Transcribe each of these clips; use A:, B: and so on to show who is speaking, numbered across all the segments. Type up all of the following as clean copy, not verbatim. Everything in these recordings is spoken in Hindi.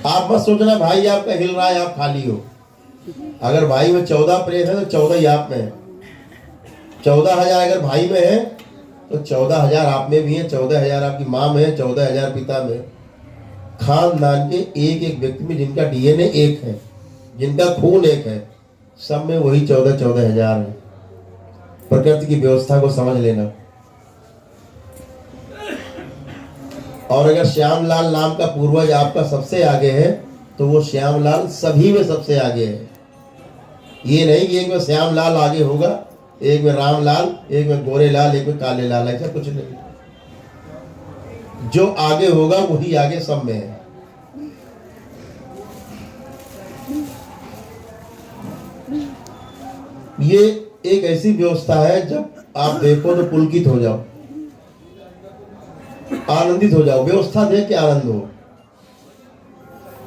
A: आप मत सोचना भाई आपका हिल रहा है आप खाली हो। अगर भाई में 14 प्रेत है तो 14 ही आप में है। 14,000 अगर भाई में है तो 14,000 आप में भी है, 14,000 आपकी माँ में है, 14,000 पिता में। खानदान के एक एक व्यक्ति में जिनका डीएनए एक है, जिनका खून एक है, सब में वही 14,000 है। प्रकृति की व्यवस्था को समझ लेना। और अगर श्यामलाल नाम का पूर्वज आपका सबसे आगे है तो वो श्यामलाल सभी में सबसे आगे है। ये नहीं कि एक में श्यामलाल आगे होगा, एक में रामलाल, एक में गोरेलाल, एक में काले लाल, ऐसा कुछ नहीं। जो आगे होगा वही आगे सब में है। ये एक ऐसी व्यवस्था है जब आप देखो तो पुलकित हो जाओ, आनंदित हो जाओ। व्यवस्था देख के आनंद हो।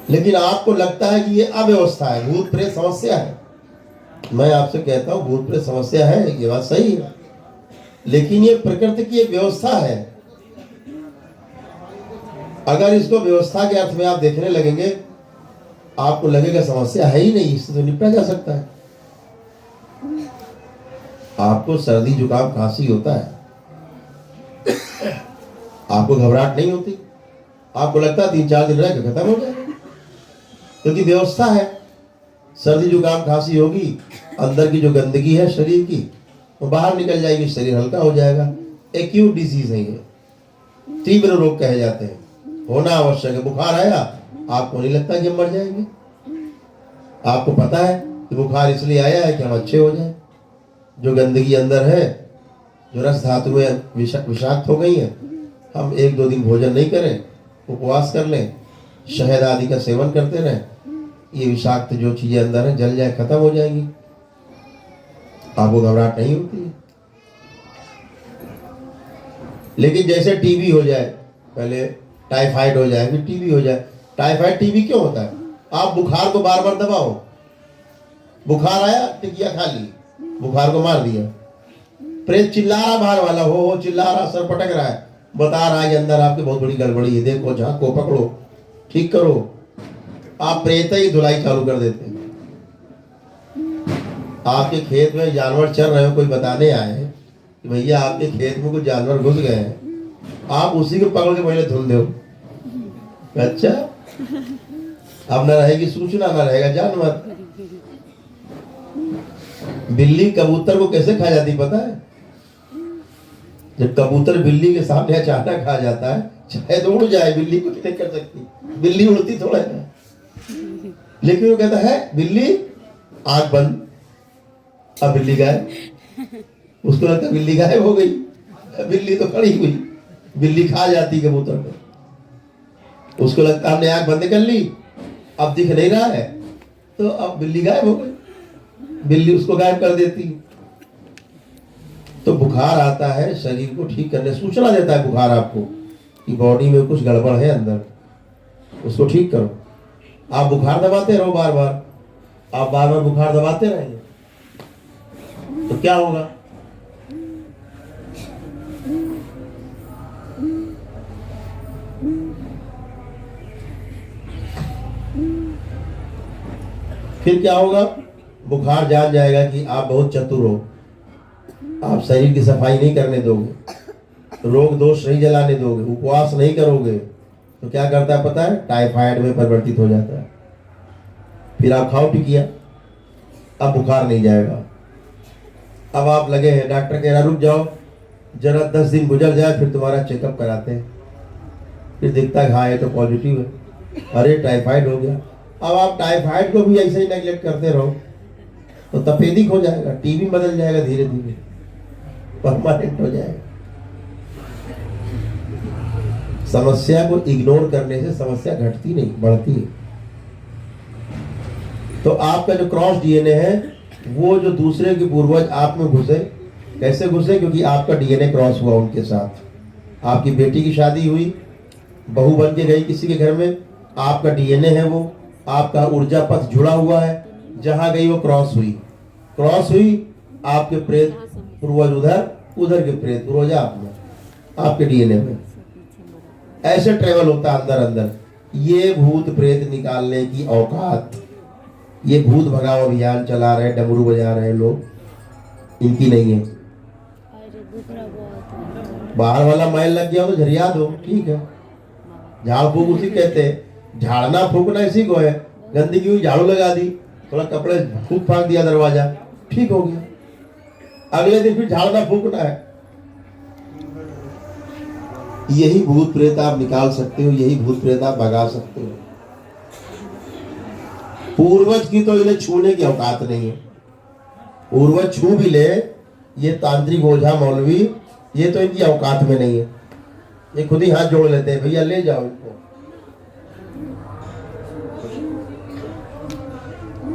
A: लेकिन आपको लगता है कि ये अव्यवस्था है, भूत प्रेत समस्या है। मैं आपसे कहता हूं भूत प्रेत समस्या है, ये बात सही है, लेकिन ये प्रकृति की एक व्यवस्था है। अगर इसको व्यवस्था के अर्थ में आप देखने लगेंगे, आपको लगेगा समस्या है ही नहीं, इससे तो निपटा जा सकता है। आपको सर्दी जुकाम खांसी होता है, आपको घबराहट नहीं होती, आपको लगता है 3-4 दिन रह के खत्म हो जाएगा, क्योंकि व्यवस्था है। सर्दी जुकाम खांसी होगी, अंदर की जो गंदगी है शरीर की वो बाहर निकल जाएगी, शरीर हल्का हो जाएगा। एक्यूट डिजीज है ये, तीव्र रोग कहे जाते हैं, होना आवश्यक है। बुखार आया, आपको नहीं लगता कि हम मर जाएंगे, आपको पता है कि बुखार इसलिए आया है कि हम अच्छे हो जाए। जो गंदगी अंदर है, जो रस धातुएं विषाक्त हो गई हैं, हम 1-2 दिन भोजन नहीं करें, उपवास कर लें, शहद आदि का सेवन करते रहें, ये विषाक्त जो चीजें अंदर है जल जाए, खत्म हो जाएंगी, आपको घबराहट नहीं होती है। लेकिन जैसे टीबी हो जाए, पहले टाइफाइड हो जाए, फिर टीबी हो जाए। टाइफाइड टीबी क्यों होता है? आप बुखार को बार बार दबाओ, बुखार आया टिकिया खा ली, बुखार को मार दिया। प्रेत चिल्ला रहा बाहर वाला, हो चिल्ला रहा, सर पटक रहा है, बता रहा है कि अंदर आपके बहुत बड़ी गड़बड़ी है, देखो झांको पकड़ो ठीक करो। आप प्रेत ही धुलाई चालू कर देते हैं। आपके खेत में जानवर चल रहे हो, कोई बताने आए कि भैया आपके खेत में कुछ जानवर घुस गए हैं, आप उसी को पकड़ के पहले धुल दो। अच्छा, अब न रहेगी सूचना, न रहेगा जानवर। बिल्ली कबूतर को कैसे खा जाती पता है? जब कबूतर बिल्ली के सामने अचानक खा जाता है, चाहे तो उड़ जाए, बिल्ली कुछ नहीं कर सकती, बिल्ली उड़ती थोड़ा है। लेकिन वो कहता है बिल्ली आंख बंद, अब बिल्ली गायब। उसको लगता है बिल्ली गायब हो गई, बिल्ली तो खड़ी हुई, बिल्ली खा जाती कबूतर को। उसको लगता हमने आंख बंद कर ली, अब दिख नहीं रहा है, तो अब बिल्ली गायब हो गई, बिल्ली उसको गायब कर देती। तो बुखार आता है, शरीर को ठीक करने सूचना देता है बुखार आपको कि बॉडी में कुछ गड़बड़ है अंदर, उसको ठीक करो। आप बुखार दबाते रहो बार बार, आप बार बार बुखार दबाते रहेंगे तो क्या होगा? फिर क्या होगा? बुखार जान जाएगा कि आप बहुत चतुर हो, आप शरीर की सफाई नहीं करने दोगे, रोग दोष नहीं जलाने दोगे, उपवास नहीं करोगे, तो क्या करता है पता है? टाइफाइड में परिवर्तित हो जाता है। फिर आप खाओ टिकिया, अब बुखार नहीं जाएगा। अब आप लगे हैं, डॉक्टर कह रहा रुक जाओ जरा 10 दिन गुजर जाए फिर तुम्हारा चेकअप कराते हैं, फिर दिखता है हाँ ये तो पॉजिटिव है, अरे टाइफाइड हो गया। अब आप टाइफाइड को भी ऐसे ही नेग्लेक्ट करते रहो तो तपेदिक हो जाएगा, टीबी बदल जाएगा, धीरे धीरे परमानेंट हो जाएगा। समस्या को इग्नोर करने से समस्या घटती नहीं, बढ़ती है। तो आपका जो क्रॉस डीएनए है, वो जो दूसरे के पूर्वज आप में घुसे, कैसे घुसे? क्योंकि आपका डीएनए क्रॉस हुआ उनके साथ। आपकी बेटी की शादी हुई, बहू बन के गई किसी के घर में, आपका डीएनए है वो, आपका ऊर्जा पथ जुड़ा हुआ है, जहां गई वो क्रॉस हुई। क्रॉस हुई, आपके प्रेत पूर्वज उधर, उधर के प्रेत पूर्वज आप में, आपके डीएनए में। ऐसे ट्रेवल होता है अंदर अंदर। ये भूत प्रेत निकालने की औकात, ये भूत भगाओ अभियान चला रहे, डमरू बजा रहे लोग, इनकी नहीं है। बाहर वाला मैल लग गया तो झरिया दो, ठीक है। झाड़ फूक उसी कहते हैं, झाड़ना फूकना इसी को है। गंदगी हुई, झाड़ू लगा दी, थोड़ा कपड़े फूक फाक दिया, दरवाजा ठीक हो गया। अगले दिन फिर झाड़ना फूकना है। यही भूत प्रेत आप निकाल सकते हो, यही भूत प्रेत आप भगा सकते हो। पूर्वज की तो इन्हें छूने की औकात नहीं है। पूर्वज छू भी ले, ये तांत्रिक ओझा मौलवी, ये तो इनकी औकात में नहीं है। ये खुद ही हाथ जोड़ लेते हैं, भैया ले जाओ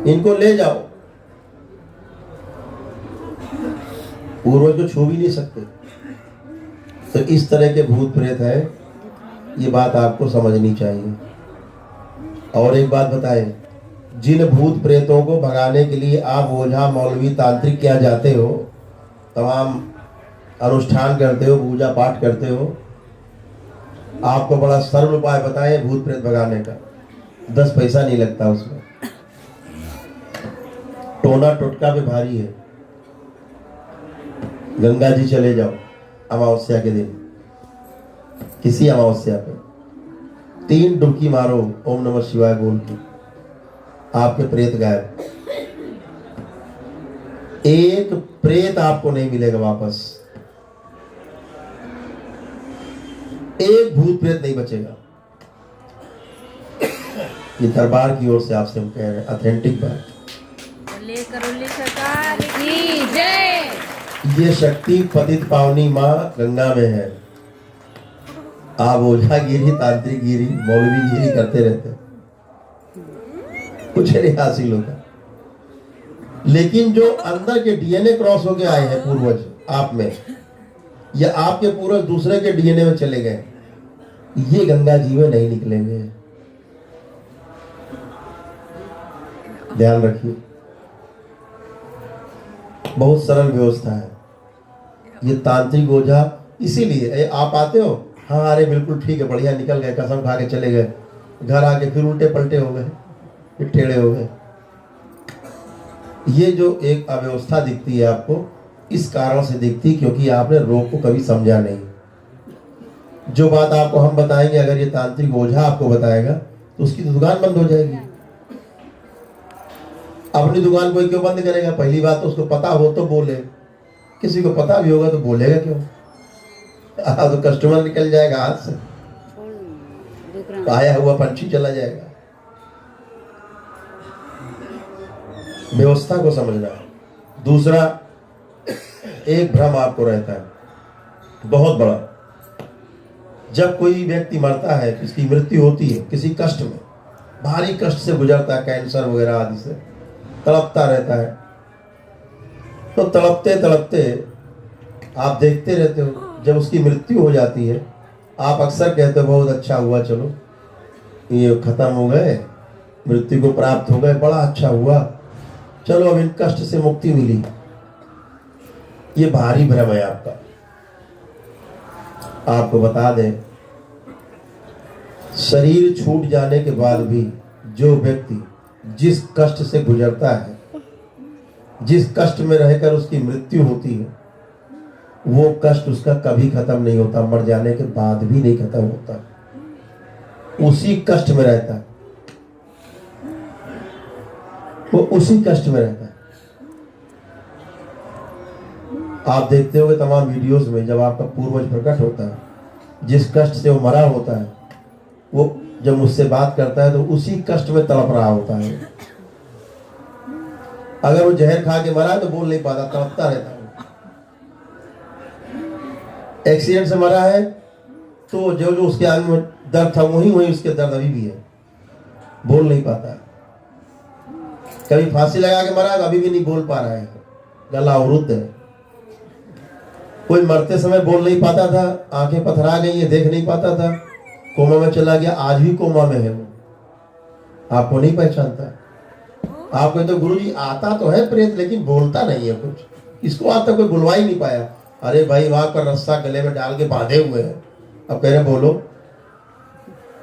A: इनको ले जाओ। पूर्वज को छू भी नहीं सकते। तो इस तरह के भूत प्रेत है, ये बात आपको समझनी चाहिए। और एक बात बताएं, जिन भूत प्रेतों को भगाने के लिए आप ओझा मौलवी तांत्रिक क्या जाते हो, तमाम अनुष्ठान करते हो, पूजा पाठ करते हो, आपको बड़ा सरल उपाय बताए भूत प्रेत भगाने का, 10 पैसा नहीं लगता उसमें। टोना टोटका भी भारी है। गंगा जी चले जाओ अमावस्या के दिन, किसी अमावस्या पे 3 डुबकी मारो ओम नमः शिवाय बोल के, आपके प्रेत गायब। एक प्रेत आपको नहीं मिलेगा वापस, एक भूत प्रेत नहीं बचेगा। ये दरबार की ओर से आपसे हम कह रहे हैं, ऑथेंटिक बात। ये शक्ति पतित पावनी माँ गंगा में है। आप ओझागिरी, तांत्रिकगिरी, मौलवीगिरी करते रहते, कुछ नहीं हासिल होता। लेकिन जो अंदर के डीएनए क्रॉस होके आए हैं पूर्वज आप में, या आपके पूर्वज दूसरे के डीएनए में चले गए, ये गंगा जी में नहीं निकलेंगे। ध्यान रखिए, बहुत सरल व्यवस्था है ये तांत्रिक ओझा। इसीलिए आप आते हो, हाँ अरे बिल्कुल ठीक है, बढ़िया, निकल गए, कसम खा के चले गए, घर आके फिर उल्टे पलटे हो गए, फिर टेढ़े हो गए। ये जो एक अव्यवस्था दिखती है आपको, इस कारण से दिखती क्योंकि आपने रोग को कभी समझा नहीं। जो बात आपको हम बताएंगे, अगर ये तांत्रिक ओझा आपको बताएगा तो उसकी तो दुकान बंद हो जाएगी। अपनी दुकान कोई क्यों बंद करेगा? पहली बात तो उसको पता हो तो बोले, किसी को पता भी होगा तो बोलेगा क्यों? तो कस्टमर निकल जाएगा हाथ से, आया हुआ पंछी चला जाएगा। व्यवस्था को समझना। दूसरा, एक भ्रम आपको रहता है बहुत बड़ा, जब कोई व्यक्ति मरता है, किसकी मृत्यु होती है, किसी कष्ट में, भारी कष्ट से गुजरता है, कैंसर वगैरह आदि से तड़पता रहता है, तो तड़पते तड़पते आप देखते रहते हो, जब उसकी मृत्यु हो जाती है आप अक्सर कहते हो बहुत अच्छा हुआ, चलो ये खत्म हो गए, मृत्यु को प्राप्त हो गए, बड़ा अच्छा हुआ, चलो अब इन कष्ट से मुक्ति मिली। ये भारी भ्रम है आपका। आपको बता दें, शरीर छूट जाने के बाद भी जो व्यक्ति जिस कष्ट से गुजरता है, जिस कष्ट में रहकर उसकी मृत्यु होती है, वो कष्ट उसका कभी खत्म नहीं होता, मर जाने के बाद भी नहीं खत्म होता, उसी कष्ट में रहता है, वो उसी कष्ट में रहता है। आप देखते होंगे तमाम वीडियोस में, जब आपका पूर्वज प्रकट होता है, जिस कष्ट से वो मरा होता है, वो जब मुझसे बात करता है तो उसी कष्ट में तड़प रहा होता है। अगर वो जहर खा के मरा है तो बोल नहीं पाता, तड़पता रहता है। एक्सीडेंट से मरा है तो जो जो उसके आगे में दर्द था वही वही उसके दर्द अभी भी है, बोल नहीं पाता। कभी फांसी लगा के मरा है तो अभी भी नहीं बोल पा रहा है, गला अवरुद्ध है। कोई मरते समय बोल नहीं पाता था, आंखें पथरा गई है, देख नहीं पाता था, कोमा में चला गया, आज भी कोमा में है वो, आपको नहीं पहचानता। आपको तो गुरुजी आता तो है प्रेत, लेकिन बोलता नहीं है कुछ, इसको आज तक कोई बुलवा ही नहीं पाया। अरे भाई, वहां पर रस्सा गले में डाल के बांधे हुए हैं, अब कह रहे बोलो,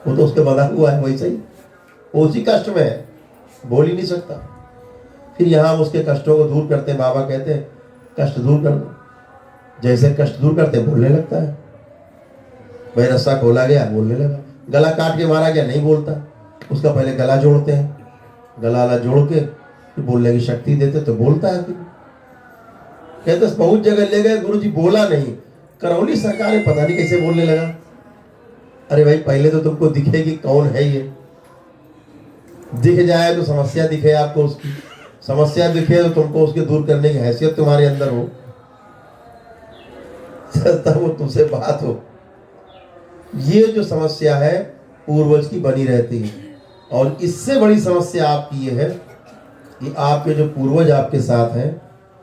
A: वो तो उसके बना हुआ है वैसे ही, वो उसी कष्ट में है, बोल ही नहीं सकता। फिर यहाँ हम उसके कष्टों को दूर करते हैं, बाबा कहते हैं कष्ट दूर कर दो। जैसे कष्ट दूर करते हैं बोलने लगता है। भाई रस्सा खोला गया बोलने लगा, गला काट के मारा गया नहीं बोलता, उसका पहले गला जोड़ते हैं, गला जोड़ के फिर बोलने की शक्ति देते तो बोलता है। फिर कहते बहुत जगह ले गए गुरुजी बोला नहीं, करौली सरकार में पता नहीं कैसे बोलने लगा। अरे भाई पहले तो तुमको दिखेगी कौन है ये, दिख जाए तो समस्या दिखे आपको, उसकी समस्या दिखे तो तुमको उसके दूर करने की हैसियत तुम्हारे अंदर हो, तब वो तुमसे बात हो। ये जो समस्या है पूर्वज की बनी रहती है। और इससे बड़ी समस्या आपकी ये है कि आपके जो पूर्वज आपके साथ हैं,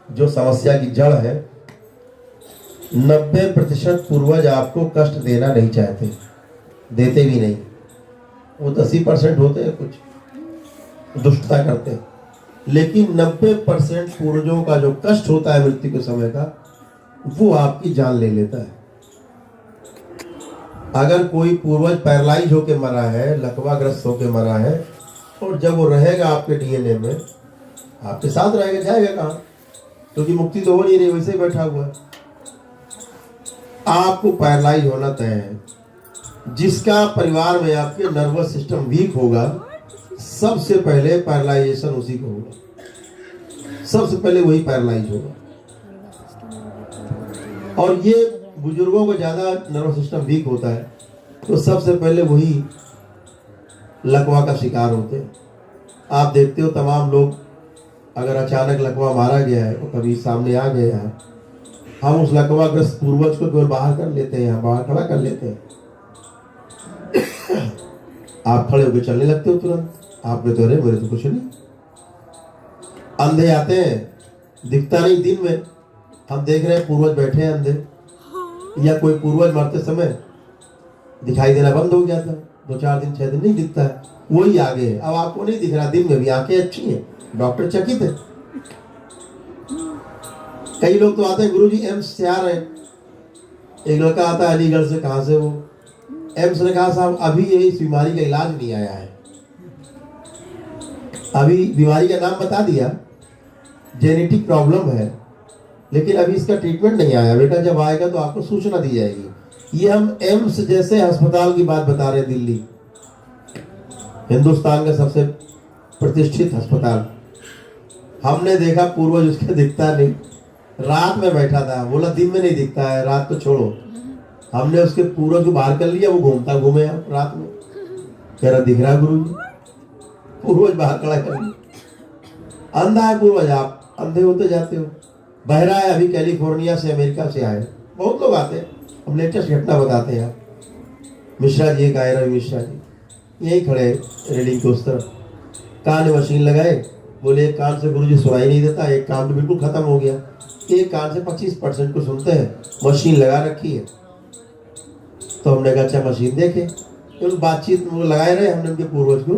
A: जो समस्या की जड़ है, 90% पूर्वज आपको कष्ट देना नहीं चाहते, देते भी नहीं। वो 10% होते हैं कुछ दुष्टता करते हैं, लेकिन 90% पूर्वजों का जो कष्ट होता है मृत्यु के समय का, वो आपकी जान ले लेता है। अगर कोई पूर्वज पैरालाइज होके मरा है, लकवाग्रस्त होके मरा है, और जब वो रहेगा आपके डीएनए में, आपके साथ रहेगा, जाएगा कहाँ? क्योंकि मुक्ति तो हो नहीं रही, वैसे ही बैठा हुआ है। आपको पैरालाइज होना तय है। जिसका परिवार में आपके नर्वस सिस्टम वीक होगा, सबसे पहले पैरालाइजेशन उसी को होगा, सबसे पहले वही पैरालाइज होगा। और ये बुजुर्गों को ज्यादा नर्वस सिस्टम वीक होता है, तो सबसे पहले वही लकवा का शिकार होते हैं। आप देखते हो तमाम लोग, अगर अचानक लकवा मारा गया है तो कभी सामने आ गया है, हम उस लकवाग्रस्त पूर्वज को केवल बाहर कर लेते हैं, बाहर खड़ा कर लेते हैं। आप खड़े होकर चलने लगते हो तुरंत, आपने तो अरे मेरे तो कुछ नहीं। अंधे आते हैं, दिखता नहीं दिन में, हम देख रहे हैं पूर्वज बैठे हैं अंधे, या कोई पूर्वज मरते समय दिखाई देना बंद हो गया था, 2-4 दिन 6 दिन नहीं दिखता है, वही आगे है। अब आपको नहीं दिख रहा, दिन में भी आंखें अच्छी हैं, डॉक्टर चकित है। कई लोग तो आते हैं गुरुजी एम्स से आ रहे हैं। एक लड़का आता है अलीगढ़ से, कहाँ से वो, एम्स ने कहा साहब अभी ये इस बीमारी का इलाज नहीं आया है। अभी बीमारी का नाम बता दिया, जेनेटिक प्रॉब्लम है, लेकिन अभी इसका ट्रीटमेंट नहीं आया। बेटा जब आएगा तो आपको सूचना दी जाएगी। ये हम एम्स जैसे अस्पताल की बात बता रहे हैं, दिल्ली हिंदुस्तान का सबसे प्रतिष्ठित अस्पताल। हमने देखा पूर्वज उसके दिखता नहीं, रात में बैठा था, बोला दिन में नहीं दिखता है, रात को छोड़ो। हमने उसके पूर्वज को बाहर कर लिया, वो घूमता घूमे रात में, कह रहा दिख रहा गुरु जी, पूर्वज बाहर खड़ा कर लिया। अंधा है पूर्वज, आप अंधे होते जाते हो। बहरा है, अभी कैलिफोर्निया से, अमेरिका से आए, बहुत लोग आते हैं, हम लेटेस्ट घटना बताते हैं। मिश्रा जी एक आए, रवि मिश्रा जी, यही खड़े रेलिंग के उस तरफ, कान में मशीन लगाए, बोले एक कान से गुरुजी सुनाई नहीं देता, एक कान तो बिल्कुल खत्म हो गया, एक कान से 25% को सुनते हैं, मशीन लगा रखी है। तो हमने कहा अच्छा मशीन देखे, तो बातचीत में लगाए रहे। हमने उनके पूर्वज को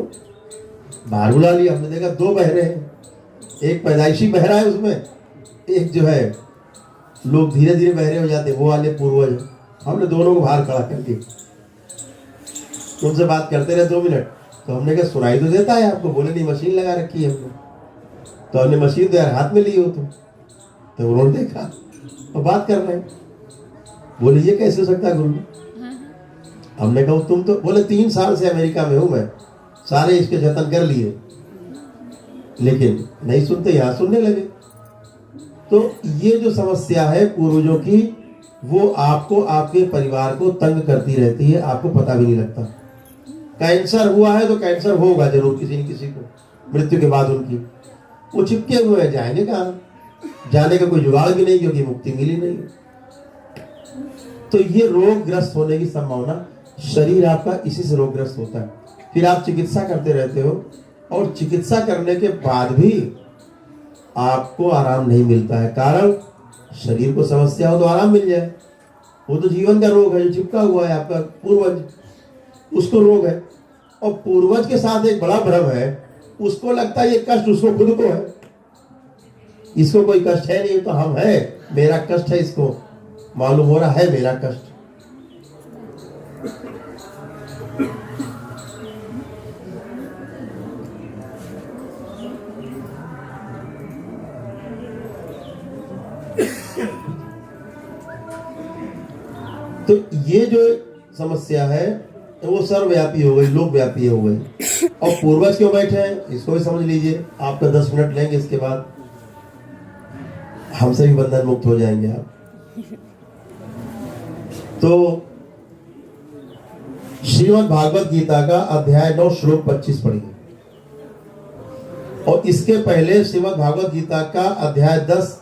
A: बाहर बुला लिया, हमने देखा 2 बहरे हैं, एक पैदाइशी बहरा है उसमें, एक जो है लोग धीरे धीरे बहरे हो जाते, वो वाले पूर्वज। हमने दोनों को बाहर खड़ा कर दिया, उनसे बात करते रहे 2 मिनट। तो हमने कहा सुनाई तो देता है आपको? बोले नहीं मशीन लगा रखी है हमने। तो हमने मशीन तो यार हाथ में ली हो तुम, तो उन्होंने देखा और बात कर रहे हैं। बोले ये कैसे हो सकता है गुरु? हमने कहा तुम तो, बोले 3 साल से अमेरिका में हूं मैं, सारे इसके जतन कर लिए, लेकिन नहीं सुनते, यहाँ सुनने लगे। तो ये जो समस्या है पूर्वजों की, वो आपको, आपके परिवार को तंग करती रहती है, आपको पता भी नहीं लगता। कैंसर हुआ है तो कैंसर होगा जरूर किसी न किसी को मृत्यु के बाद उनकी, वो चिपके हुए हैं, जाएंगे कहाँ? जाने का कोई जुगाड़ भी नहीं, क्योंकि मुक्ति मिली नहीं। तो ये रोगग्रस्त होने की संभावना, शरीर आपका इसी से रोगग्रस्त होता है। फिर आप चिकित्सा करते रहते हो, और चिकित्सा करने के बाद भी आपको आराम नहीं मिलता है। कारण शरीर को समस्या हो तो आराम मिल जाए, वो तो जीवन का रोग है जो चिपका हुआ है आपका पूर्वज, उसको रोग है। और पूर्वज के साथ एक बड़ा भ्रम है, उसको लगता है ये कष्ट उसको खुद को है, इसको कोई कष्ट है नहीं, तो हम है, मेरा कष्ट है, इसको मालूम हो रहा है मेरा कष्ट। ये जो समस्या है वो सर्वव्यापी हो गई, लोकव्यापी हो गई। और पूर्वज क्यों बैठे हैं इसको भी समझ लीजिए। आपका 10 मिनट लेंगे, इसके बाद हमसे भी बंधन मुक्त हो जाएंगे आप। तो श्रीमद् भागवत गीता का अध्याय 9 श्लोक 25 पढ़िए, और इसके पहले श्रीमद् भागवत गीता का अध्याय 10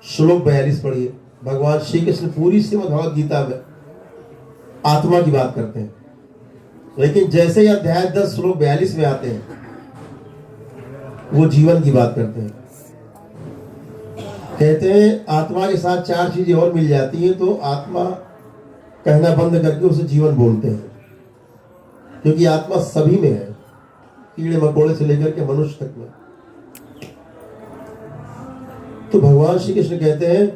A: श्लोक 42 पढ़िए। भगवान श्री कृष्ण पूरी श्रीमद् भागवत गीता में आत्मा की बात करते हैं, लेकिन जैसे ही अध्याय 10 श्लोक 42 में आते हैं वो जीवन की बात करते हैं। कहते हैं आत्मा के साथ 4 चीजें और मिल जाती हैं तो आत्मा कहना बंद करके उसे जीवन बोलते हैं, क्योंकि आत्मा सभी में है, कीड़े मकोड़े से लेकर के मनुष्य तक में। तो भगवान श्री कृष्ण कहते हैं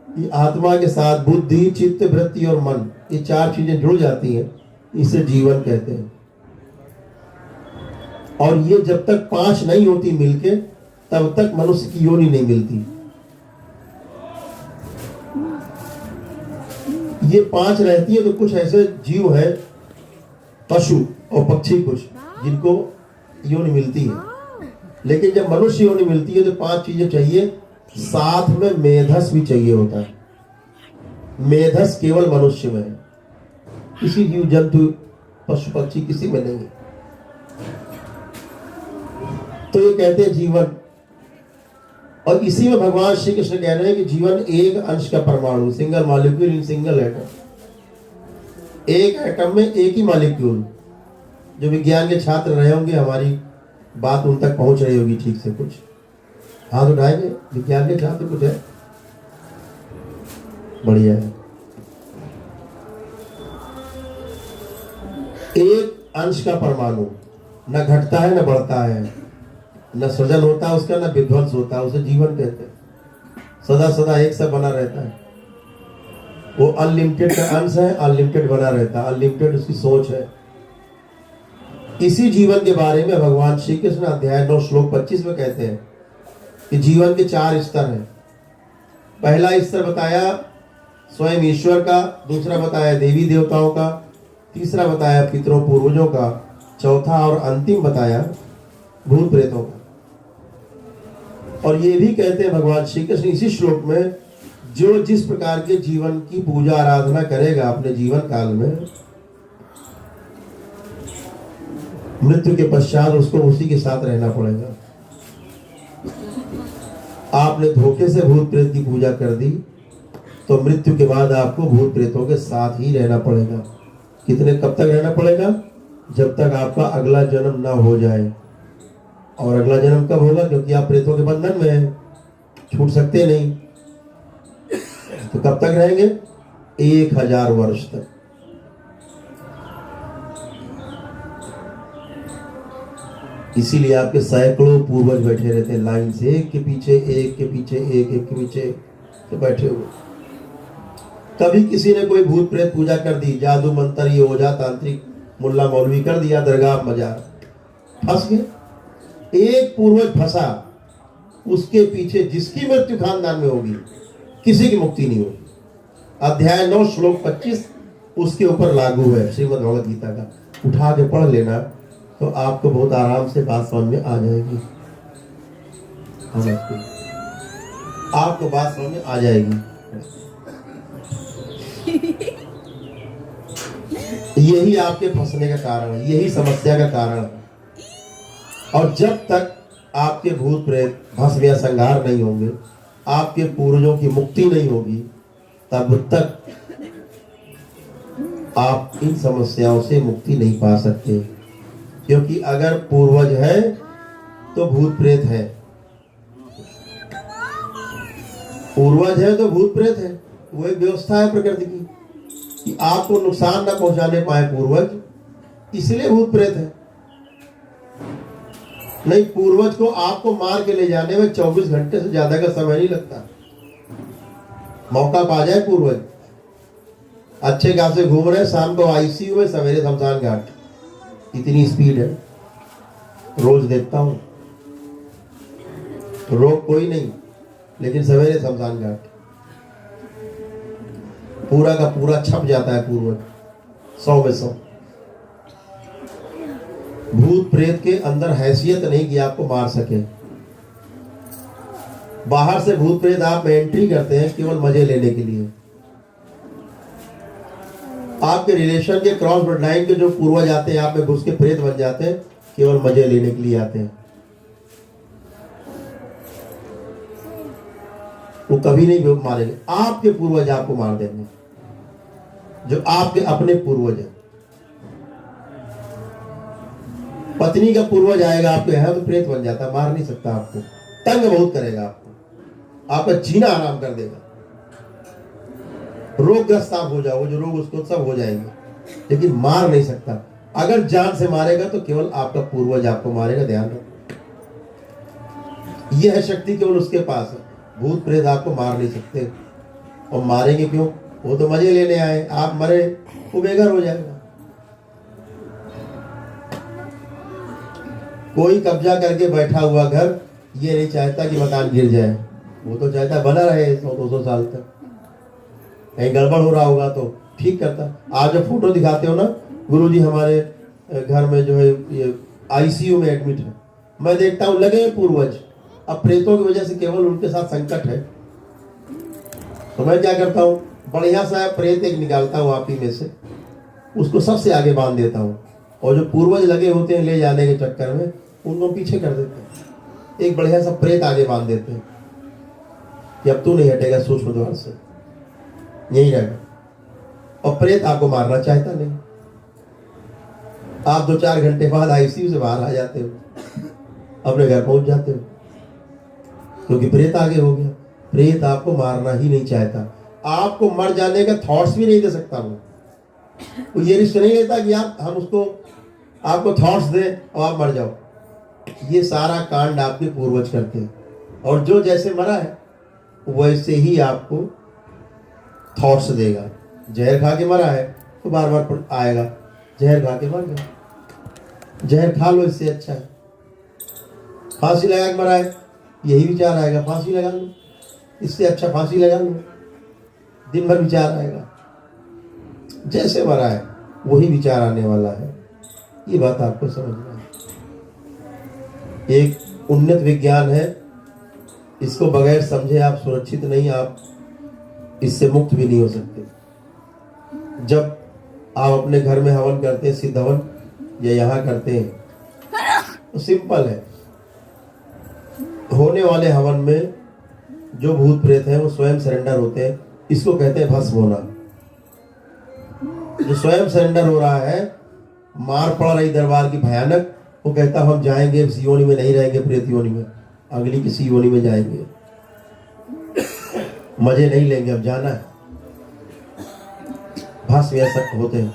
A: कि आत्मा के साथ बुद्धि, चित्त, वृत्ति और मन, ये 4 चीजें जुड़ जाती हैं, इसे जीवन कहते हैं। और ये जब तक 5 नहीं होती मिलके, तब तक मनुष्य की योनि नहीं मिलती। ये 5 रहती है तो कुछ ऐसे जीव है, पशु और पक्षी कुछ, जिनको योनि मिलती है। लेकिन जब मनुष्य योनि मिलती है तो 5 चीजें चाहिए, साथ में मेधस भी चाहिए होता है। मेधस केवल मनुष्य में है, किसी जीव जंतु पशु पक्षी किसी में नहीं है। तो ये कहते हैं जीवन। और इसी में भगवान श्री कृष्ण कह रहे हैं कि जीवन एक अंश का परमाणु, single molecule in single atom. एक एटम में एक ही मॉलिक्यूल। जो विज्ञान के छात्र रहे होंगे, हमारी बात उन तक पहुंच रही होगी ठीक से। कुछ हाथ उठाएंगे, विज्ञान के छात्र कुछ है? बढ़िया है। एक अंश का परमाणु न घटता है न बढ़ता है, न सृजन होता है उसका, न विध्वंस होता है, उसे जीवन कहते हैं। सदा सदा एक सा बना रहता है। वो अनलिमिटेड का अंश है, अनलिमिटेड बना रहता है, अनलिमिटेड उसकी सोच है। इसी जीवन के बारे में भगवान श्री कृष्ण अध्याय 9 श्लोक 25 में कहते हैं कि जीवन के 4 स्तर हैं। पहला स्तर बताया स्वयं ईश्वर का, दूसरा बताया देवी देवताओं का, तीसरा बताया पितरों पूर्वजों का, चौथा और अंतिम बताया भूत प्रेतों का। और ये भी कहते हैं भगवान श्री कृष्ण इसी श्लोक में, जो जिस प्रकार के जीवन की पूजा आराधना करेगा अपने जीवन काल में, मृत्यु के पश्चात उसको उसी के साथ रहना पड़ेगा। आपने धोखे से भूत प्रेत की पूजा कर दी तो मृत्यु के बाद आपको भूत प्रेतों के साथ ही रहना पड़ेगा। कितने, कब तक रहना पड़ेगा? जब तक आपका अगला जन्म ना हो जाए। और अगला जन्म कब होगा? क्योंकि आप प्रेतों के बंधन में हैं, छूट सकते नहीं। तो कब तक रहेंगे? 1000 वर्ष तक। इसीलिए आपके सैकड़ों पूर्वज बैठे रहते हैं लाइन से, एक के पीछे एक के पीछे एक, एक के पीछे तो बैठे हुए। कभी किसी ने कोई भूत प्रेत पूजा कर दी, जादू मंत्र, ये ओझा तांत्रिक मुल्ला मौलवी कर दिया, दरगाह मजार, फंस गए। एक पूर्वज फंसा, उसके पीछे जिसकी मृत्यु खानदान में होगी, किसी की मुक्ति नहीं होगी। अध्याय 9 श्लोक 25 उसके ऊपर लागू है श्रीमद् भगवद गीता का। उठा के पढ़ लेना तो आपको बहुत आराम से बात समझ में आ जाएगी। आपको बात समझ में आ जाएगी। यही आपके फंसने का कारण है, यही समस्या का कारण है। और जब तक आपके भूत प्रेत भस्म या संहार नहीं होंगे, आपके पूर्वजों की मुक्ति नहीं होगी, तब तक आप इन समस्याओं से मुक्ति नहीं पा सकते। क्योंकि अगर पूर्वज है तो भूत प्रेत है, पूर्वज है तो भूत प्रेत है। वो एक व्यवस्था है प्रकृति की कि आपको नुकसान न पहुंचाने पाए पूर्वज, इसलिए भूत प्रेत है। नहीं, पूर्वज को आपको मार के ले जाने में 24 घंटे से ज्यादा का समय नहीं लगता। मौका पा जाए पूर्वज, अच्छे खासे घूम रहे, शाम को आईसीयू में, सवेरे शमशान घाट। इतनी स्पीड है, रोज देखता हूं। रोग कोई नहीं, लेकिन सवेरे शमशान घाट। पूरा का पूरा छप जाता है पूर्वज, 100 में 100। भूत प्रेत के अंदर हैसियत नहीं कि आपको मार सके। बाहर से भूत प्रेत आप में एंट्री करते हैं केवल मजे लेने के लिए। आपके रिलेशन के क्रॉस ब्लड लाइन के जो पूर्वज आते हैं आप में घुस के प्रेत बन जाते हैं, केवल मजे लेने के लिए आते हैं। वो कभी नहीं मारेंगे, आपके पूर्वज आपको मार देंगे, जो आपके अपने पूर्वज हैं। पत्नी का पूर्वज आएगा आपके यहाँ तो प्रेत बन जाता, मार नहीं सकता आपको, तंग बहुत करेगा आपको, आपका जीना आराम कर देगा, रोगग्रस्त आप हो जाओ, जो रोग उसको सब हो जाएंगे, लेकिन मार नहीं सकता। अगर जान से मारेगा तो केवल आपका पूर्वज आपको मारेगा, ध्यान रखो। यह शक्ति केवल उसके पास है। भूत प्रेत आपको मार नहीं सकते। और मारेंगे क्यों? वो तो मजे लेने आए, आप मरे वो बेघर हो जाएगा। कोई कब्जा करके बैठा हुआ घर ये नहीं चाहता कि मकान गिर जाए, वो तो चाहता बना रहे 100-200 साल तक। कहीं गड़बड़ हो रहा होगा तो ठीक करता। आज जब फोटो दिखाते हो ना, गुरुजी हमारे घर में जो है ये आईसीयू में एडमिट है, मैं देखता हूँ लगे पूर्वज, अब प्रेतों की वजह से केवल उनके साथ संकट है। तो मैं क्या करता हूँ, बढ़िया सा प्रेत एक निकालता हूँ आप ही में से, उसको सबसे आगे बांध देता हूँ, और जो पूर्वज लगे होते हैं ले जाने के चक्कर में उनको पीछे कर देते हैं। एक बढ़िया सा प्रेत आगे बांध देते हैं कि अब तू नहीं हटेगा सूक्ष्म द्वार से, यही रहेगा। और प्रेत आपको मारना चाहता नहीं। आप 2-4 घंटे बाद आईसीयू से बाहर आ जाते हो, अपने घर पहुंच जाते हो, क्योंकि प्रेत आगे हो गया। प्रेत आपको मारना ही नहीं चाहता, आपको मर जाने का थॉट्स भी नहीं दे सकता। वो ये रिस्क नहीं लेता कि हम उसको आपको थॉट्स दें और आप मर जाओ। ये सारा कांड आपके पूर्वज करते हैं, और जो जैसे मरा है वैसे ही आपको थॉट्स देगा। जहर खा के मरा है तो बार बार आएगा, जहर खा के मर गया, जहर खा लो इससे अच्छा है। फांसी लगा के मरा है, यही विचार आएगा, फांसी लगा लो, इससे अच्छा फांसी लगा लो, दिन भर विचार आएगा। जैसे मरा है वही विचार आने वाला है, ये बात आपको समझना है। एक उन्नत विज्ञान है, इसको बगैर समझे आप सुरक्षित नहीं, आप इससे मुक्त भी नहीं हो सकते। जब आप अपने घर में हवन करते हैं, सिद्ध हवन या यहाँ करते हैं, तो सिंपल है। होने वाले हवन में जो भूत प्रेत हैं वो स्वयं सरेंडर होते हैं, इसको कहते हैं भस्म होना। जो स्वयं सरेंडर हो रहा है, मार पड़ रही दरबार की भयानक, वो कहता हम जाएंगे इस योनि में नहीं रहेंगे, प्रेत योनि में, अगली किसी योनि में जाएंगे, मजे नहीं लेंगे, अब जाना है। भस्म ऐसा होते हैं।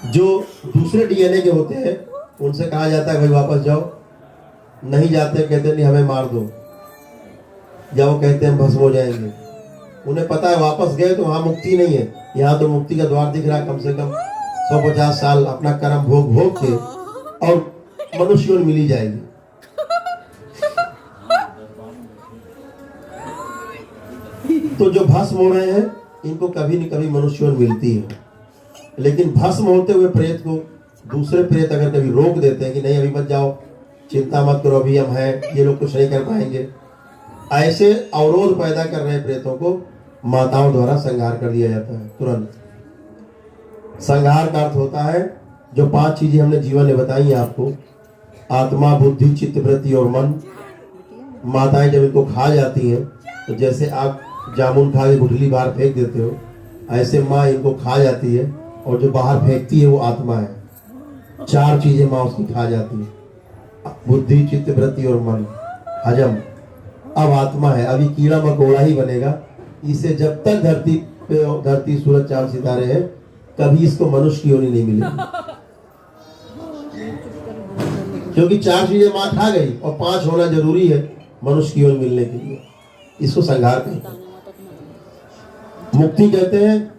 A: जो दूसरे डीएनए के होते हैं उनसे कहा जाता है भाई वापस जाओ, नहीं जाते, कहते नहीं हमें मार दो, या वो कहते हैं भस्म हो जाएंगे। उन्हें पता है वापस गए तो वहां मुक्ति नहीं है, यहाँ तो मुक्ति का द्वार दिख रहा है। कम से कम 150 साल अपना कर्म भोग भोग के और मनुष्य मिली जाएगी। तो जो भस्म हो रहे हैं इनको कभी न कभी मनुष्य मिलती है, लेकिन भस्म होते हुए प्रेत को दूसरे प्रेत अगर कभी रोक देते हैं कि नहीं अभी मत जाओ, चिंता मत करो, अभी हम हैं, ये लोग कुछ नहीं कर पाएंगे, ऐसे अवरोध पैदा कर रहे प्रेतों को माताओं द्वारा संहार कर दिया जाता है तुरंत। संहार का अर्थ होता है जो 5 चीजें हमने जीवन में बताई हैं आपको, आत्मा, बुद्धि, चित्त, वृत्ति और मन। माताएं जब इनको खा जाती हैं तो जैसे आप जामुन खा के गुठली बाहर फेंक देते हो, ऐसे माँ इनको खा जाती है, और जो बाहर फेंकती है वो आत्मा है। 4 चीजें माँ उसकी खा जाती है, बुद्धि, चित्त, वृत्ति और मन, हजम। अब आत्मा है, अभी कीड़ा मकोड़ा ही बनेगा। इसे जब तक धरती सूरज चांद सितारे हैं, कभी इसको मनुष्य की योनि नहीं मिलेगी, क्योंकि 4 चीजें माँ खा गई और 5 होना जरूरी है मनुष्य की योनि मिलने के लिए। इसको संहार कहते हैं। मुक्ति कहते हैं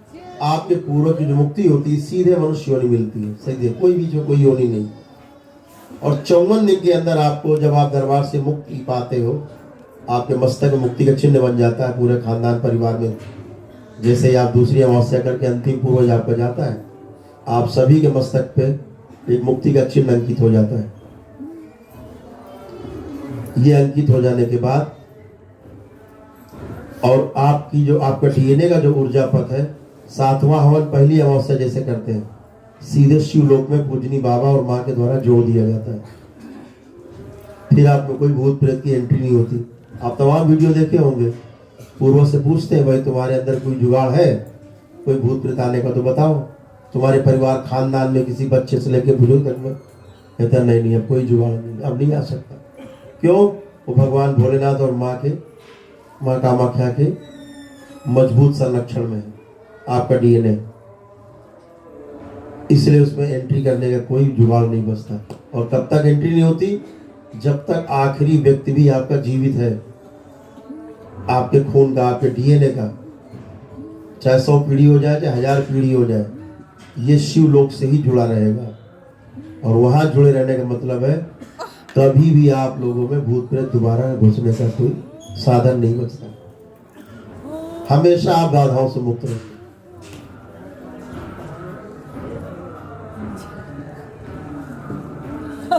A: आपके पूर्व की जो मुक्ति होती है सीधे मनुष्य योनि मिलती है, सही है, कोई बीच में कोई योनि नहीं। और 54 दिन के अंदर आपको, जब आप दरबार से मुक्ति पाते हो, आपके मस्तक में मुक्ति का चिन्ह बन जाता है, पूरे खानदान परिवार में जैसे आप दूसरी अमावस्या करके अंतिम पूर्वज आपका जाता है, आप सभी के मस्तक पे एक मुक्ति का चिन्ह अंकित हो जाता है। ये अंकित हो जाने के बाद और आपकी जो आपका डीएनए का जो ऊर्जा पथ है, 7वां हवन पहली अमावस्या जैसे करते हैं, सीधे शिवलोक में पूजनी बाबा और माँ के द्वारा जोड़ दिया जाता है। फिर आप में कोई भूत प्रेत की एंट्री नहीं होती। आप तमाम वीडियो देखे होंगे, पूर्वज से पूछते हैं भाई तुम्हारे अंदर कोई जुगाड़ है कोई भूत प्रेत आने का तो बताओ, तुम्हारे परिवार खानदान में किसी बच्चे से लेकर बुजुर्ग तक में, कहता नहीं नहीं अब कोई जुगाड़ नहीं, अब नहीं आ सकता। क्यों? वो भगवान भोलेनाथ और माँ कामाख्या के मजबूत संरक्षण में है आपका डीएनए, इसलिए उसमें एंट्री करने का कोई जुगाड़ नहीं बचता। और कब तक एंट्री नहीं होती? जब तक आखिरी व्यक्ति भी आपका जीवित है, आपके खून का, आपके डीएनए का, चाहे 100 पीढ़ी हो जाए चाहे 1000 पीढ़ी हो जाए, ये शिवलोक से ही जुड़ा रहेगा। और वहां जुड़े रहने का मतलब है कभी भी आप लोगों में भूत प्रेत दोबारा घुसने का कोई साधन नहीं बचता। हमेशा आप बाधाओं से मुक्त रहते।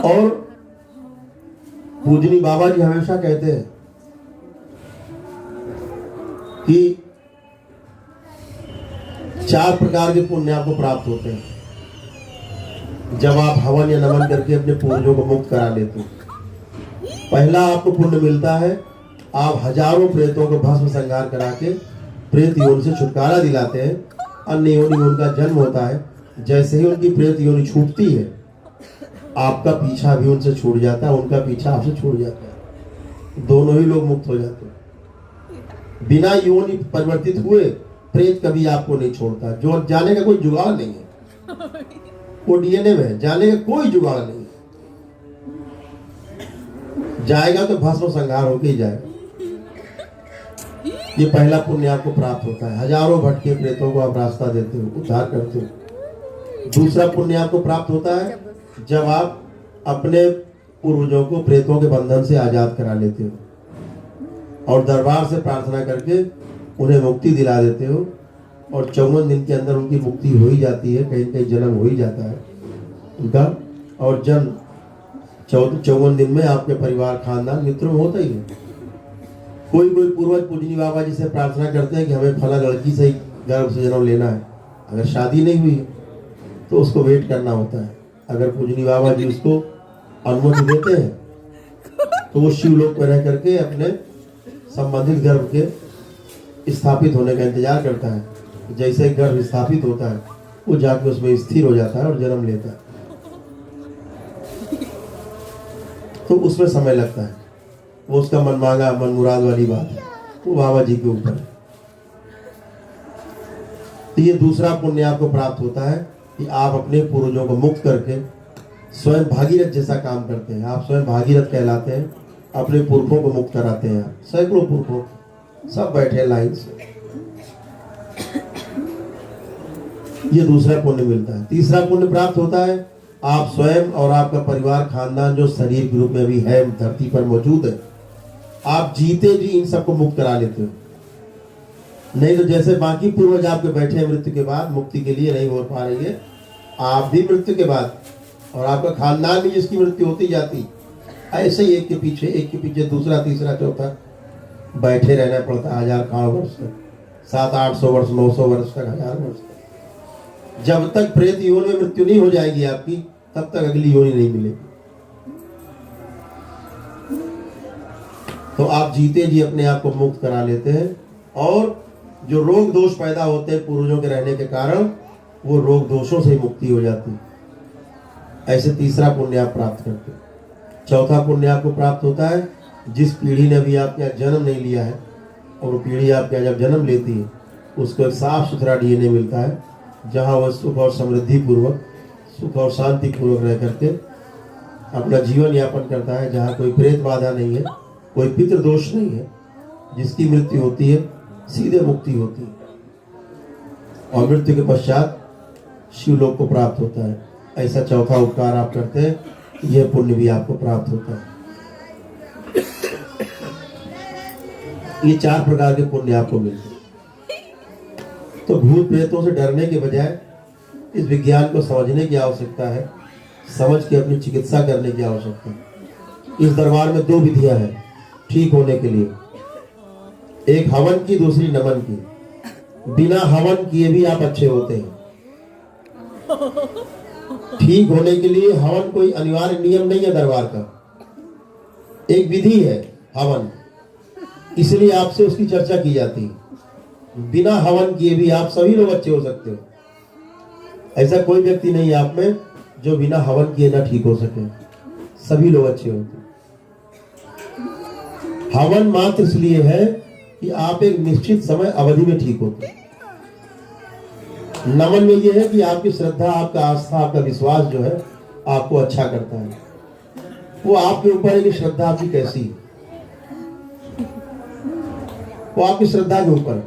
A: और पूजनी बाबा जी हमेशा कहते हैं कि 4 प्रकार के पुण्य आपको प्राप्त होते हैं जब आप हवन या नमन करके अपने पूर्वजों को मुक्त करा लेते हो। पहला आपको पुण्य मिलता है, आप हजारों प्रेतों को भस्म संहार करा के प्रेत योनि से छुटकारा दिलाते हैं। अन्य योनि में उनका जन्म होता है, जैसे ही उनकी प्रेत योनि छूटती है आपका पीछा भी उनसे छूट जाता है, उनका पीछा आपसे छूट जाता है, दोनों ही लोग मुक्त हो जाते हैं। बिना योनि परिवर्तित हुए प्रेत कभी आपको नहीं छोड़ता। जो जाने का कोई जुगाड़ नहीं है, वो डीएनए में है, जाने का कोई जुगाड़ नहीं है। जाएगा तो भस्म संहार होके ही जाएगा। ये पहला पुण्य आपको प्राप्त होता है, हजारों भटके प्रेतों को आप रास्ता देते हो, उद्धार करते हो। दूसरा पुण्य आपको प्राप्त होता है जब आप अपने पूर्वजों को प्रेतों के बंधन से आजाद करा लेते हो और दरबार से प्रार्थना करके उन्हें मुक्ति दिला देते हो। और 54 दिन के अंदर उनकी मुक्ति हो ही जाती है, कहीं कहीं जन्म हो ही जाता है उनका। और जन्म 54 दिन में आपके परिवार खानदान मित्रों में होता ही है। कोई कोई पूर्वज पूजनी बाबा जी से प्रार्थना करते हैं कि हमें फला लड़की से ही गर्भ से जन्म लेना है। अगर शादी नहीं हुई तो उसको वेट करना होता है। अगर पूजनी बाबा जी उसको अनुमति देते हैं तो वो शिवलोक पर रह करके अपने संबंधित गर्भ के स्थापित होने का इंतजार करता है। जैसे गर्भ स्थापित होता है वो जाके उसमें स्थिर हो जाता है और जन्म लेता है, तो उसमें समय लगता है। वो उसका मन मांगा मन मुराद वाली बात है, वो बाबा जी के ऊपर है। तो ये दूसरा पुण्य आपको प्राप्त होता है कि आप अपने पूर्वजों को मुक्त करके स्वयं भागीरथ जैसा काम करते हैं। आप स्वयं भागीरथ कहलाते हैं, अपने पुरखों को मुक्त कराते हैं। आप सैकड़ों पुरखों सब बैठे लाइन से, ये दूसरा पुण्य मिलता है। तीसरा पुण्य प्राप्त होता है आप स्वयं और आपका परिवार खानदान जो शरीर के रूप में भी है धरती पर मौजूद है, आप जीते जी इन सबको मुक्त करा लेते हो। नहीं तो जैसे बाकी पूर्वज आपके बैठे हैं मृत्यु के बाद मुक्ति के लिए नहीं हो पा रही है, आप भी मृत्यु के बाद और आपका खानदान भी जिसकी मृत्यु होती जाती, ऐसे ही एक के पीछे दूसरा तीसरा चौथा बैठे रहना पड़ता है 1000 वर्ष तक, 700-800 वर्ष, 900 वर्ष तक, 1000 वर्ष तक। जब तक प्रेत योनि में मृत्यु नहीं हो जाएगी आपकी, तब तक अगली योनि नहीं मिलेगी। तो आप जीते जी अपने आप को मुक्त करा लेते हैं और जो रोग दोष पैदा होते हैं पूर्वजों के रहने के कारण, वो रोग दोषों से ही मुक्ति हो जाती है। ऐसे तीसरा पुण्य आप प्राप्त करते हैं। चौथा पुण्य आपको प्राप्त होता है जिस पीढ़ी ने भी आपके यहाँ जन्म नहीं लिया है और वो पीढ़ी आपके यहाँ जब जन्म लेती है उसको एक साफ सुथरा डीएनए मिलता है, जहाँ वह सुख और समृद्धि पूर्वक, सुख और शांति पूर्वक रह करके अपना जीवन यापन करता है, जहाँ कोई प्रेत बाधा नहीं है, कोई पितृ दोष नहीं है। जिसकी मृत्यु होती है सीधे मुक्ति होती है और मृत्यु के पश्चात शिवलोक को प्राप्त होता है। ऐसा चौथा उपकार आप करते हैं, यह पुण्य भी आपको प्राप्त होता है। ये 4 प्रकार के पुण्य आपको मिलते हैं। तो भूत प्रेतों से डरने के बजाय इस विज्ञान को समझने की आवश्यकता है, समझ के अपनी चिकित्सा करने की आवश्यकता है। इस दरबार में दो विधियां हैं ठीक होने के लिए, एक हवन की, दूसरी नमन की। बिना हवन किए भी आप अच्छे होते हैं। ठीक होने के लिए हवन कोई अनिवार्य नियम नहीं है दरबार का, एक विधि है हवन, इसलिए आपसे उसकी चर्चा की जाती है। बिना हवन किए भी आप सभी लोग अच्छे हो सकते हो। ऐसा कोई व्यक्ति नहीं है आप में जो बिना हवन किए ना ठीक हो सके, सभी लोग अच्छे होते। हवन मात्र इसलिए है कि आप एक निश्चित समय अवधि में ठीक होते। नमन में यह है कि आपकी श्रद्धा, आपका आस्था, आपका विश्वास जो है आपको अच्छा करता है। वो आपके ऊपर है कि श्रद्धा आपकी कैसी है, वो आपकी श्रद्धा के ऊपर।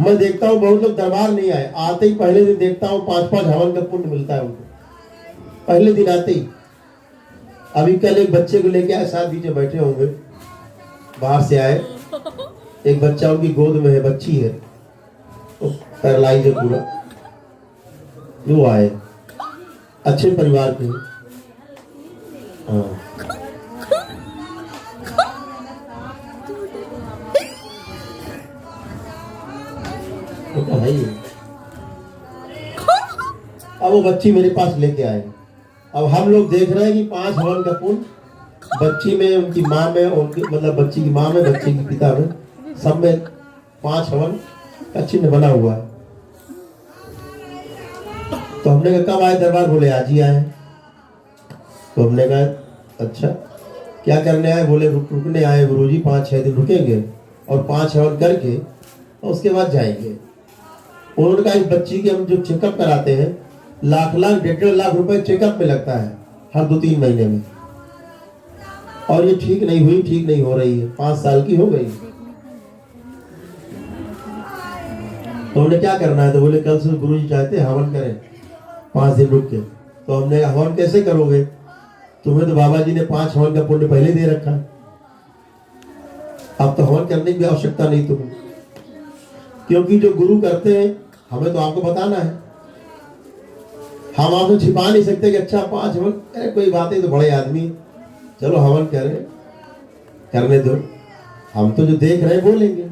A: मैं देखता हूँ बहुत लोग दरबार नहीं आए, आते ही पहले दिन देखता हूँ 5-5 हवन का पुण्य मिलता है उनको, पहले दिन आते ही। अभी कल एक बच्चे को लेके आए, साथ बीच में बैठे होंगे, बाहर से आए, एक बच्चा उनकी गोद में है, बच्ची है, तो पैरालाइज है पूरा। वो आए, अच्छे परिवार के। हाँ, तो है ही। अब वो बच्ची मेरे पास लेके आए। अब हम लोग देख रहे हैं कि 5 हवन का पुण्य बच्ची में, उनकी माँ में, उनकी मतलब बच्ची की माँ में, बच्ची की पिता में, सब में 5 हवन का चिन्ह बना हुआ है। तो हमने कहा कब आए दरबार? बोले आज ही आए। तो हमने कहा अच्छा क्या करने आए? बोले रुकने आए गुरुजी, 5-6 दिन रुकेंगे और 5 हवन करके और उसके बाद जाएंगे। उन्होंने कहा इस बच्ची के हम जो चेकअप कराते हैं, लाख 1.5 लाख रुपए चेकअप में लगता है हर 2-3 महीने में, और ये ठीक नहीं हुई, ठीक नहीं हो रही है, 5 साल की हो गई। तो हमने क्या करना है? तो बोले कल से गुरुजी चाहते हैं हवन करें 5 दिन रुक के। तो हमने हवन कैसे करोगे? तुम्हें तो बाबा जी ने 5 हवन का पुण्य पहले दे रखा है, अब तो हवन करने की आवश्यकता नहीं तुम्हें, क्योंकि जो गुरु करते हैं हमें तो आपको बताना है। हम आपसे छिपा नहीं सकते कि अच्छा 5 हवन, अरे कोई बात नहीं, तो बड़े आदमी, चलो हवन करें, करने दो, हम तो जो देख रहे हैं बोलेंगे।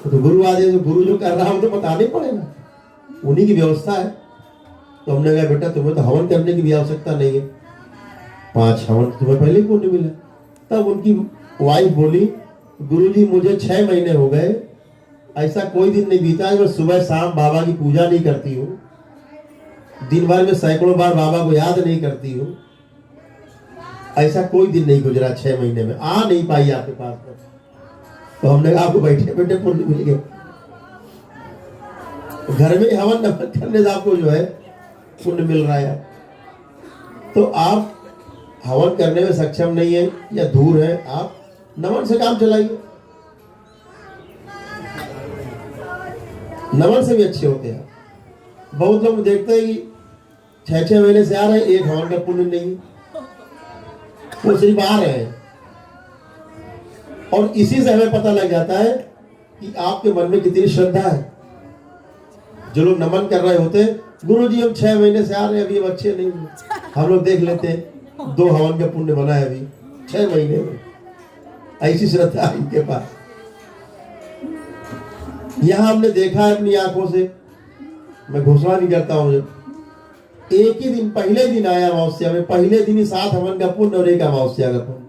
A: तो गुरु आ जाए, तो गुरु जो कर रहा है हम तो बताना ही पड़ेगा, उन्हीं की व्यवस्था है। तो हमने कहा बेटा तुम्हें तो हवन करने की भी आवश्यकता नहीं है, 5 हवन तुम्हें पहले ही पुण्य मिला। तब उनकी वाइफ बोली गुरुजी मुझे 6 महीने हो गए, ऐसा कोई दिन नहीं बीता है मैं सुबह शाम बाबा की पूजा नहीं करती हूँ, दिन भर में सैकड़ों बार बाबा को याद नहीं करती हूँ, ऐसा कोई दिन नहीं गुजरा 6 महीने में, आ नहीं पाई आपके पास। तो हमने कहा आपको बैठे बैठे पुण्य मिल गए, घर में हवन नमन करने से आपको जो है पुण्य मिल रहा है। तो आप हवन करने में सक्षम नहीं है या दूर है, आप नमन से काम चलाइए, नमन से भी अच्छे होते हैं। बहुत लोग देखते हैं कि 6-6 महीने से आ रहे हैं, एक हवन का पुण्य नहीं, वो सिर्फ आ रहे हैं। और इसी से हमें पता लग जाता है कि आपके मन में कितनी श्रद्धा है। जो लोग नमन कर रहे होते हैं, गुरु जी हम 6 महीने से आ रहे हैं, अभी हम अच्छे नहीं हुए, हम लोग देख लेते हैं 2 हवन का पुण्य बना है अभी 6 महीने में, ऐसी श्रद्धा है इनके पास। यहां हमने देखा है अपनी आंखों से, मैं घोषणा नहीं करता हूं, एक ही दिन पहले दिन आया अमावस्या में, पहले दिन ही 7 हवन का पुण्य और 1 अमावस्या का पुण्य,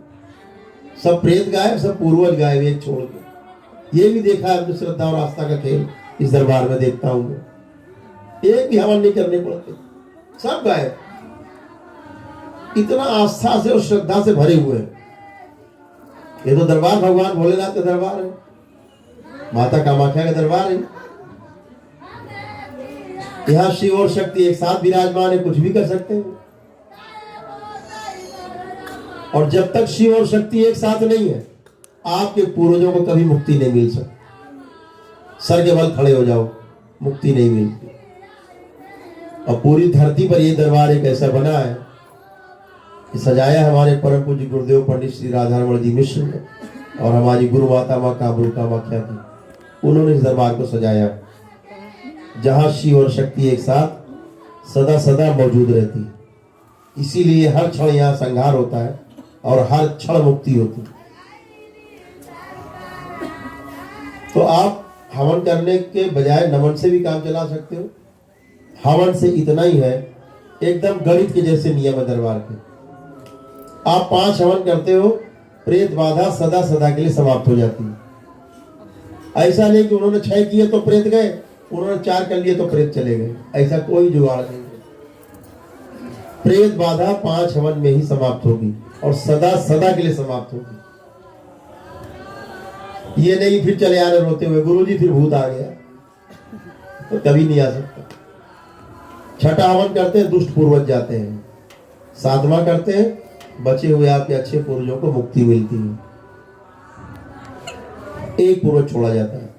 A: सब प्रेत गायब, सब पूर्वज गायब, एक छोड़ के। ये भी देखा है अपनी श्रद्धा और आस्था का खेल इस दरबार में देखता हूं मैं, एक भी हवन नहीं करने पड़ते, सब गायब, इतना आस्था से और श्रद्धा से भरे हुए हैं। ये तो दरबार भगवान भोलेनाथ का दरबार है, माता कामाख्या का दरबार है। यहाँ शिव और शक्ति एक साथ विराजमान है, कुछ भी कर सकते हैं। और जब तक शिव और शक्ति एक साथ नहीं है, आपके पूर्वजों को कभी मुक्ति नहीं मिल सकती। सर के बल खड़े हो जाओ, मुक्ति नहीं मिलती। और पूरी धरती पर यह दरबार एक ऐसा बना है कि सजाया हमारे परम पूज्य गुरुदेव पंडित श्री राधारमण जी मिश्र ने और हमारी गुरु माता माँ कामरूपा माख्या की उन्होंने इस दरबार को सजाया, जहां शिव और शक्ति एक साथ सदा सदा मौजूद रहती। इसीलिए हर क्षण यहाँ संहार होता है और हर क्षण मुक्ति होती। तो आप हवन करने के बजाय नमन से भी काम चला सकते हो। हवन से इतना ही है, एकदम गणित के जैसे नियम है दरबार के। आप 5 हवन करते हो, प्रेत बाधा सदा सदा के लिए समाप्त हो जाती है। ऐसा नहीं कि उन्होंने 6 किए तो प्रेत गए, उन्होंने 4 कर लिए तो प्रेत चले गए, ऐसा कोई जुगाड़ नहीं है। प्रेत बाधा 5 हवन में ही समाप्त होगी और सदा सदा के लिए समाप्त होगी। ये नहीं फिर चले आने रोते हुए गुरुजी फिर भूत आ गया, तो कभी नहीं आ सकता। छठा हवन करते हैं, दुष्ट पूर्वज जाते हैं। 7वां करते हैं, बचे हुए आपके अच्छे पूर्वजों को मुक्ति मिलती है। एक पूर्वज छोड़ा जाता है,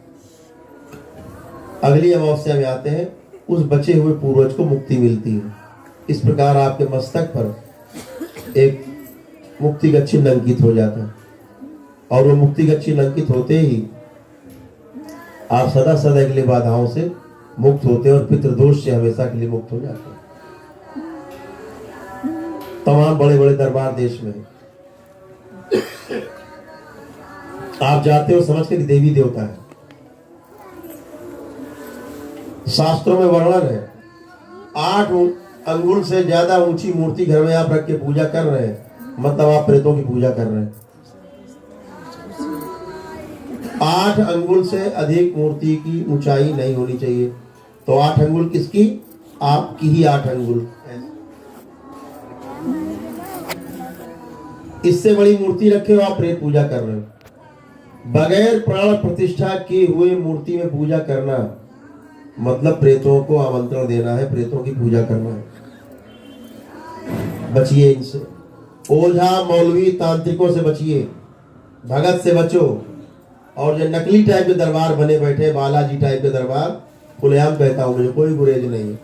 A: अगली अमावस्या में आते हैं, उस बचे हुए पूर्वज को मुक्ति मिलती है। इस प्रकार आपके मस्तक पर एक मुक्ति का चिन्ह अंकित हो जाता है और वो मुक्ति का चिन्ह अंकित होते ही आप सदा सदा के लिए बाधाओं से मुक्त होते हैं और पितृदोष से हमेशा के लिए मुक्त हो जाते हैं। तमाम बड़े बड़े दरबार देश में आप जाते हो समझ के देवी देवता है। शास्त्रों में वर्णन है, 8 अंगुल से ज्यादा ऊंची मूर्ति घर में आप रख के पूजा कर रहे हैं, मतलब आप प्रेतों की पूजा कर रहे हैं। 8 अंगुल से अधिक मूर्ति की ऊंचाई नहीं होनी चाहिए। तो 8 अंगुल किसकी? आपकी ही 8 अंगुल। इससे बड़ी मूर्ति रखे हो, आप प्रेत पूजा कर रहे हो। बगैर प्राण प्रतिष्ठा किए हुए मूर्ति में पूजा करना मतलब प्रेतों को आमंत्रण देना है, प्रेतों की पूजा करना है। बचिए इनसे, ओझा मौलवी तांत्रिकों से बचिए, भगत से बचो। और जो नकली टाइप के दरबार बने बैठे, बालाजी टाइप के दरबार, खुलेआम कहता हूं मुझे कोई गुरेज नहीं है,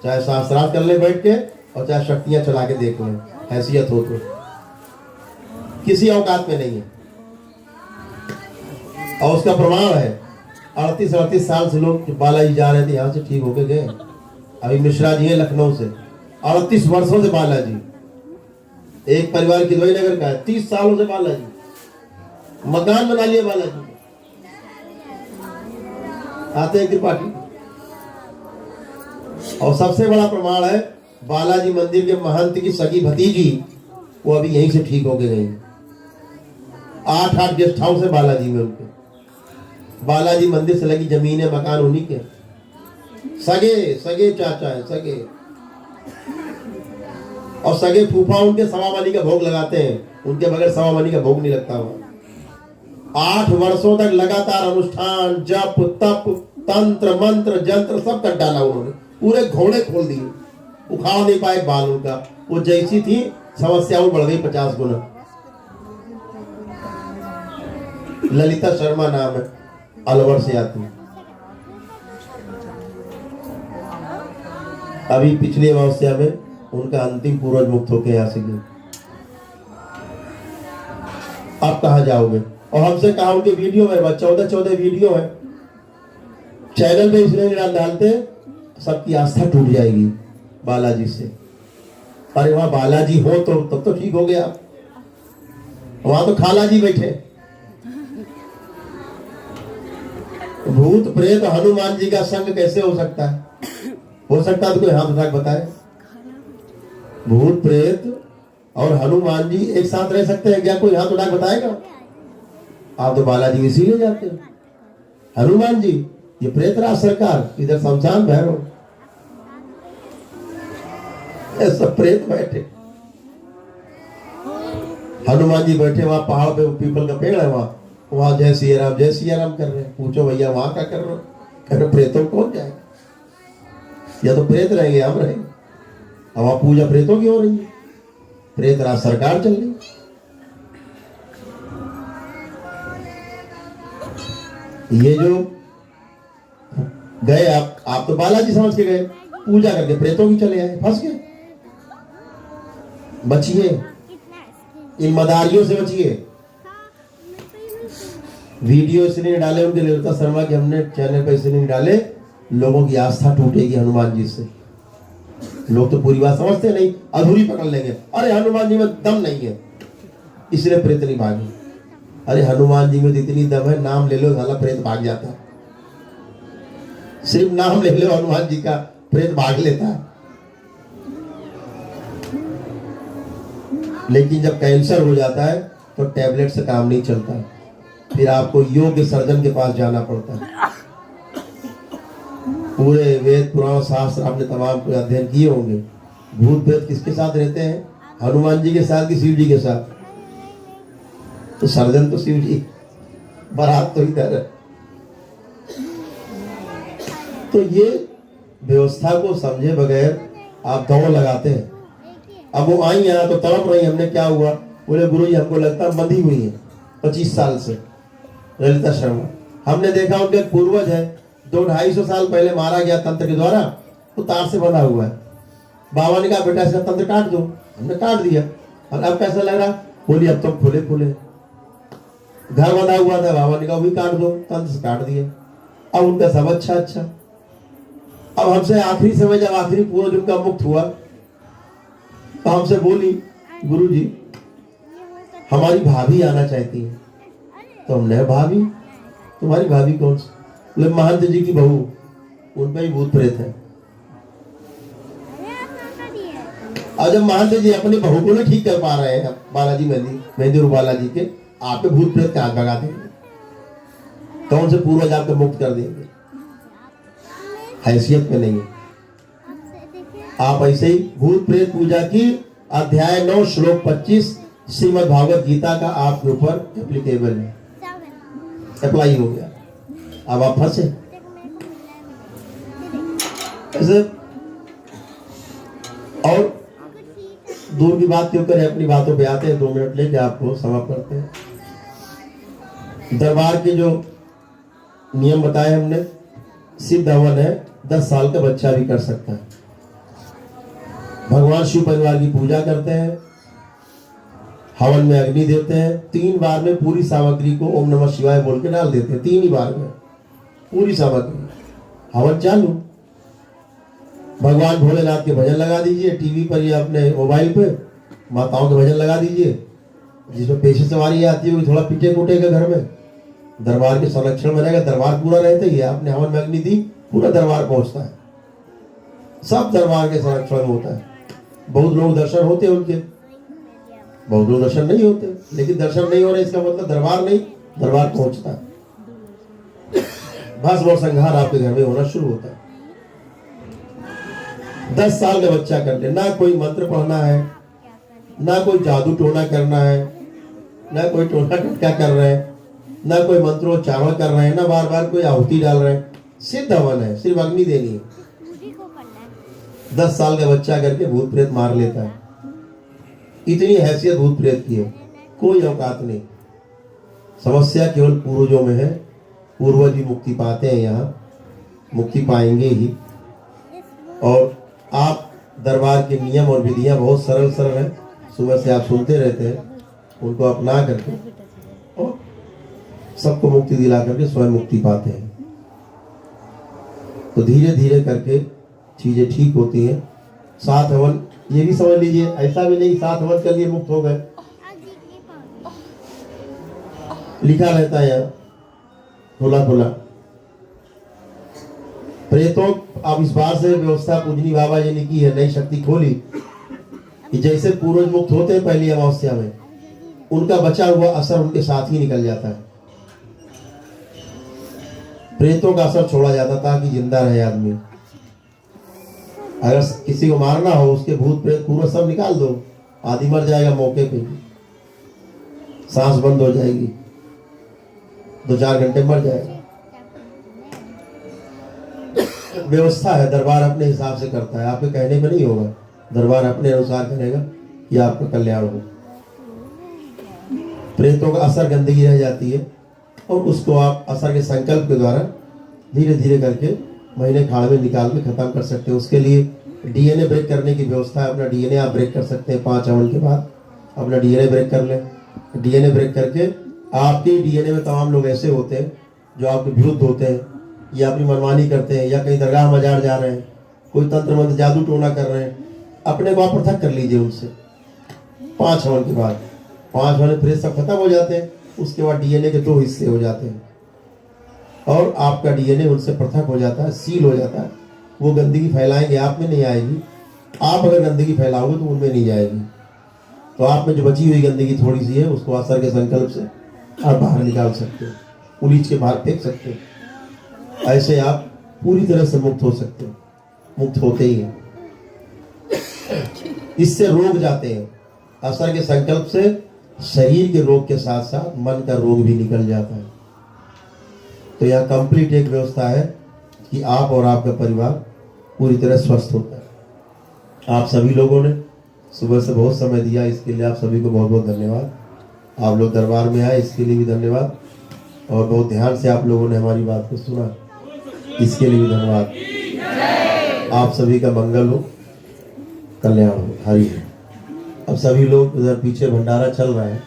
A: चाहे शास्त्रार्थ कर ले बैठ के और चाहे शक्तियां चला के देख लें, हैसियत हो तो किसी औकात में नहीं है। और उसका प्रमाण है, 38 साल से लोग बालाजी जा रहे थे, यहाँ से ठीक होके गए। अभी मिश्रा जी है लखनऊ से, 38 वर्षों से बालाजी, एक परिवार की किदवई नगर का है, 30 सालों से बालाजी, मकान बना लिया बालाजी। आते हैं त्रिपाठी। और सबसे बड़ा प्रमाण है, बालाजी मंदिर के महंत की सगी भतीजी, वो अभी यहीं से ठीक होके गई। 8 गेस्ट हाउस है बालाजी में उनके। बालाजी मंदिर से लगी जमीन है, मकान उन्हीं के, सगे सगे चाचा है, सगे। और सगे फूफा उनके सवा मनी का भोग लगाते हैं, उनके बगैर सवा मनी का भोग नहीं लगता हुआ। 8 वर्षों तक लगातार अनुष्ठान, जप तप तंत्र मंत्र जंत्र सब कर डाला उन्होंने, पूरे घोड़े खोल दिए, उखाड़ नहीं पाए बाल उनका। वो जैसी थी समस्या वो बढ़ गई 50 गुना। ललिता शर्मा नाम है, अलवर से आती। अभी पिछली अमावस्या में उनका अंतिम पूर्वज मुक्त होकर यहाँ से गए। आप कहाँ जाओगे? और हमसे कहा उनके वीडियो में 14 वीडियो है चैनल में, इसलिए डालते सबकी आस्था टूट जाएगी बालाजी से। अरे वहां बालाजी हो तो तब तो ठीक हो गया, वहां तो खाला जी बैठे। भूत प्रेत हनुमान जी का संग कैसे हो सकता है? हो सकता है तो कोई हाथ उठा के बताए। भूत प्रेत और हनुमान जी एक साथ रह सकते हैं क्या? कोई हाथ उठा के बताएगा? आप तो बालाजी इसीलिए जाते हैं। हनुमान जी ये प्रेत राज सरकार, इधर शमशान भैरव, सब प्रेत बैठे। हनुमान जी बैठे वहां पहाड़ पे, पीपल का पेड़ है, वहां जय सिया राम कर रहे हैं। पूछो भैया वहां क्या कर रहे हो? कह रहे प्रेतों कौन जाएगा, या तो प्रेत रहेंगे हम रहेंगे। अब वहां पूजा प्रेतों की हो रही है, प्रेत राज सरकार चल रही। ये जो गए आप तो बालाजी समझ के गए, पूजा करके प्रेतों की चले आए, फंस गए। बचिए, इन मदारियों से बचिए। वीडियो इसलिए नहीं डाले उनके रेणुका शर्मा के, हमने चैनल पर इसलिए नहीं डाले, लोगों की आस्था टूटेगी हनुमान जी से। लोग तो पूरी बात समझते नहीं, अधूरी पकड़ लेंगे, अरे हनुमान जी में दम नहीं है इसलिए प्रेत नहीं भागे। अरे हनुमान जी में तो इतनी दम है, नाम ले लो साला प्रेत भाग जाता है। सिर्फ नाम ले लो हनुमान जी का, प्रेत भाग लेता है। लेकिन जब कैंसर हो जाता है तो टैबलेट से काम नहीं चलता, फिर आपको योग्य सर्जन के पास जाना पड़ता है। पूरे वेद पुराण शास्त्र आपने तमाम अध्ययन किए होंगे। भूत प्रेत किसके साथ रहते हैं? हनुमान जी के साथ कि शिव जी के साथ? तो सर्जन तो शिव जी, बारात तो इधर है। तो ये व्यवस्था को समझे बगैर आप दौड़ लगाते हैं। अब वो आई यहाँ तो तड़प रही, हमने क्या हुआ? बोले गुरु जी हमको लगता है बंधी हुई है 25 साल से, ललिता शर्मा। हमने देखा उनके पूर्वज है, 200-250 साल पहले मारा गया तंत्र के द्वारा, वो तार से बंधा हुआ है। बाबा ने कहा बेटा इसका तंत्र काट दो, हमने काट दिया। और अब कैसा लग रहा? बोली अब तो फूले फूले। घर बंधा हुआ था, बाबा ने कहा भी काट दो, तंत्र से काट दिया। अब उनका सब अच्छा अच्छा। अब हमसे आखिरी समय जब आखिरी पूर्वज उनका मुक्त हुआ तो हमसे बोली गुरु जी हमारी भाभी आना चाहती है। तो हमने भाभी, तुम्हारी भाभी कौन सी? बोले महंत जी की बहू, उनका ही भूत प्रेत है। और जब महंत जी अपनी बहू को नहीं ठीक कर पा रहे हैं, बालाजी मेहंदी और बालाजी के, आप पे भूत प्रेत का हाथ भगा देंगे? कौन से पूर्वज आपको मुक्त कर देंगे? हैसियत में नहीं है। आप ऐसे ही भूत प्रेत पूजा की अध्याय 9 श्लोक 25 श्रीमद् भागवत गीता का आपके ऊपर एप्लीकेबल है, अप्लाई हो गया। अब आप फंसे ऐसे। और दूर की बात क्यों करें, अपनी बातों पे आते हैं। 2 मिनट लेके आपको समाप्त करते हैं। दरबार के जो नियम बताए हमने, सिद्ध हवन है, 10 साल का बच्चा भी कर सकता है। भगवान शिव परिवार की पूजा करते हैं, हवन में अग्नि देते हैं, 3 बार में पूरी सामग्री को ओम नमः शिवाय बोल के डाल देते हैं। 3 ही बार में पूरी सामग्री, हवन चालू। भगवान भोलेनाथ के भजन लगा दीजिए टीवी पर या अपने मोबाइल पे, माताओं के भजन लगा दीजिए। जिसमें पेशे सवारी आती है थोड़ा पीटे कूटेगा घर में, दरबार के संरक्षण में रहेगा। दरबार पूरा रहता ही है, आपने हवन में अग्नि दी, पूरा दरबार पहुंचता है, सब दरबार के संरक्षण में होता है। बहुत लोग दर्शन होते हैं उनके, बहुत लोग दर्शन नहीं होते, लेकिन दर्शन नहीं हो रहे इसका मतलब दरबार नहीं, दरबार पहुंचता है। भस्म और संहार आपके घर में होना शुरू होता है। 10 साल का बच्चा कर ले, ना कोई मंत्र पढ़ना है, ना कोई जादू टोना करना है, ना कोई टोना टटका कर रहे हैं, ना कोई मंत्रोच्चारण कर रहे हैं, ना बार बार कोई आहुति डाल रहे हैं। सिद्ध हवन है, सिर्फ अग्नि देनी है। 10 साल का बच्चा करके भूत प्रेत मार लेता है। इतनी हैसियत भूत प्रेत की है, कोई औकात नहीं। समस्या केवल पूर्वजों में है, पूर्वज ही मुक्ति पाते हैं, यहाँ मुक्ति पाएंगे ही। और आप दरबार के नियम और विधियां बहुत सरल सरल हैं, सुबह से आप सुनते रहते हैं, उनको अपना करके और सबको मुक्ति दिला करके स्वयं मुक्ति पाते हैं। तो धीरे धीरे करके चीजें ठीक होती हैं। 7 हवन ये भी समझ लीजिए, ऐसा भी नहीं 7 हवन के लिए मुक्त हो गए, लिखा रहता है यहाँ खुला खुला। प्रेतों, अब इस बार से व्यवस्था पूजनी बाबा जी ने की है, नई शक्ति खोली कि जैसे पूर्वज मुक्त होते हैं पहली अमावस्या में, उनका बचा हुआ असर उनके साथ ही निकल जाता है। प्रेतों का असर छोड़ा जाता ताकि जिंदा रहे आदमी। अगर किसी को मारना हो, उसके भूत प्रेत पूर्वज सब निकाल दो, आदमी मर जाएगा मौके पे, सांस बंद हो जाएगी, 2-4 घंटे मर जाएगा। व्यवस्था है, दरबार अपने हिसाब से करता है, आपके कहने में नहीं होगा, दरबार अपने अनुसार करेगा कि आपका कल्याण हो। प्रेतों का असर गंदगी रह जाती है और उसको आप असर के संकल्प के द्वारा धीरे धीरे करके महीने खाड़ में निकाल के खत्म कर सकते हैं। उसके लिए डीएनए ब्रेक करने की व्यवस्था है। अपना डीएनए आप ब्रेक कर सकते हैं 5 हवन के बाद, अपना डीएनए ब्रेक कर लें। डीएनए ब्रेक करके आपके डीएनए में तमाम लोग ऐसे होते हैं जो आपके विरुद्ध होते हैं, या अपनी मनमानी करते हैं, या कहीं दरगाह मजार जा रहे हैं, कोई तंत्र मंत्र जादू टोना कर रहे हैं। अपने को आप पृथक कर लीजिए उनसे 5 हवन के बाद। 5 हवन फिर सब खत्म हो जाते हैं। उसके बाद डीएनए के 2 हिस्से हो जाते हैं और आपका डीएनए उनसे पृथक हो जाता है, सील हो जाता है। वो गंदगी फैलाएंगे, आप में नहीं आएगी। आप अगर गंदगी फैलाओगे तो उनमें नहीं जाएगी। तो आप में जो बची हुई गंदगी थोड़ी सी है, उसको असर के संकल्प से आप बाहर निकाल सकते हो, उलीच के बाहर फेंक सकते हो। ऐसे आप पूरी तरह से मुक्त हो सकते हो, मुक्त होते ही हैं। इससे रोग जाते हैं। असर के संकल्प से शरीर के रोग के साथ साथ मन का रोग भी निकल जाता है। तो यह कंप्लीट एक व्यवस्था है कि आप और आपका परिवार पूरी तरह स्वस्थ होता है। आप सभी लोगों ने सुबह से बहुत समय दिया, इसके लिए आप सभी को बहुत बहुत धन्यवाद। आप लोग दरबार में आए, इसके लिए भी धन्यवाद। और बहुत ध्यान से आप लोगों ने हमारी बात को सुना, इसके लिए भी धन्यवाद। आप सभी का मंगल हो, कल्याण हो। हरि। अब सभी लोग उधर पीछे भंडारा चल रहा है,